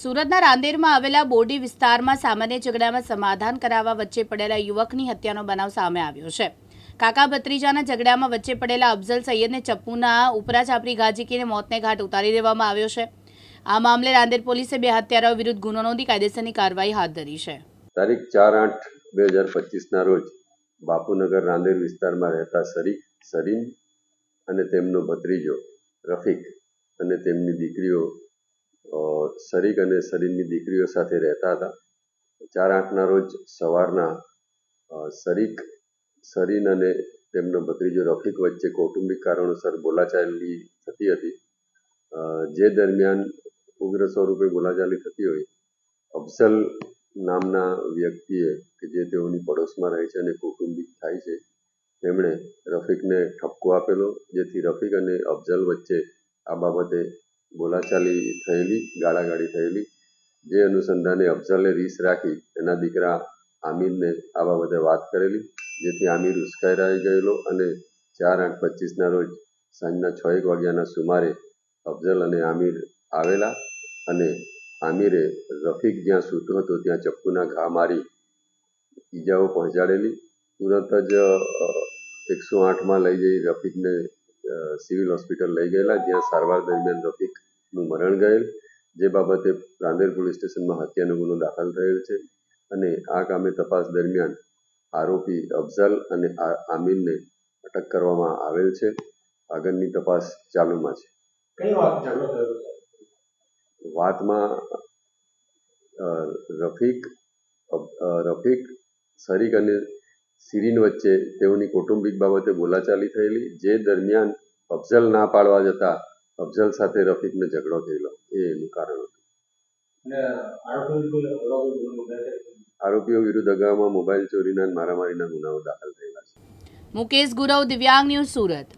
સુરતના રાંદેરમાં આવેલા બોરડી વિસ્તારમાં સામાન્ય ઝઘડામાં સમાધાન કરાવવા વચ્ચે પડેલા યુવકની હત્યાનો બનાવ સામે આવ્યો છે। કાકા ભત્રીજાના ઝઘડામાં વચ્ચે પડેલા અફઝલ સૈયદને ચપ્પુના ઉપરા ચાપડી ઘા ઝીકીને મોતને ઘાટ ઉતારી દેવામાં આવ્યો છે। આ મામલે રાંદેર પોલીસે બે હત્યારાઓ વિરુદ્ધ ગુનો નોંધી કાયદેસરની કાર્યવાહી હાથ ધરી છે। તારીખ 4/8/2025ના રોજ બાપુનગર રાંદેર વિસ્તારમાં રહેતા સરીન અને તેમનો ભત્રીજો રફીક અને તેમની દીકરીઓ સરીક અને સરીનની દીકરીઓ સાથે રહેતા હતા। 4/8ના રોજ સવારના સરીન અને તેમનો ભત્રીજો રફીક વચ્ચે કૌટુંબિક કારણોસર બોલાચાલી થતી હતી। જે દરમિયાન ઉગ્ર સ્વરૂપે બોલાચાલી થતી હોય અફઝલ નામના વ્યક્તિએ કે જે તેઓની પડોશમાં રહે છે અને કૌટુંબિક થાય છે તેમણે રફીકને ઠપકો આપેલો, જેથી રફીક અને અફઝલ વચ્ચે આ બાબતે બોલાચાલી થયેલી, ગાળાગાળી થયેલી। જે અનુસંધાને અફઝલે રીસ રાખી એના દીકરા આમિરને આ બાબતે વાત કરેલી, જેથી આમિર ઉશ્કેરાઈ ગયેલો અને 4/8/25ના રોજ સાંજના 6:01 વાગ્યાના સુમારે અફઝલ અને આમિર આવેલા અને આમિરે રફીક જ્યાં સૂતો હતો ત્યાં ચપ્પુના ઘા મારી ઈજાઓ પહોંચાડેલી। તુરંત જ 108માં લઈ જઈ રફીકને સિવિલ હોસ્પિટલ લઈ ગયેલા, જ્યાં સારવાર દરમિયાન રફીકનું મરણ ગયેલ। જે બાબતે રાંદેર પોલીસ સ્ટેશનમાં હત્યાનો ગુનો દાખલ થયેલ છે અને આ કામે તપાસ દરમિયાન આરોપી અફઝલ અને આમિરને અટક કરવામાં આવેલ છે। આગળની તપાસ ચાલુમાં છે। કઈ વાત ઝઘડો થયો છે? વાતમાં રફીક સરીક અને સિરીન વચ્ચે તેઓની કૌટુંબિક બાબતે બોલાચાલી થયેલી, જે દરમિયાન અફઝલ ના પાડવા જતા અફઝલ સાથે રફીકને ઝઘડો થયેલો, એ એનું કારણ હતું। આરોપીઓ વિરુદ્ધ અગાઉમાં મોબાઈલ ચોરીના અને મારામારીના ગુનાઓ દાખલ થયેલા છે। મુકેશ ગુરવ, દિવ્યાંગ ન્યૂઝ, સુરત।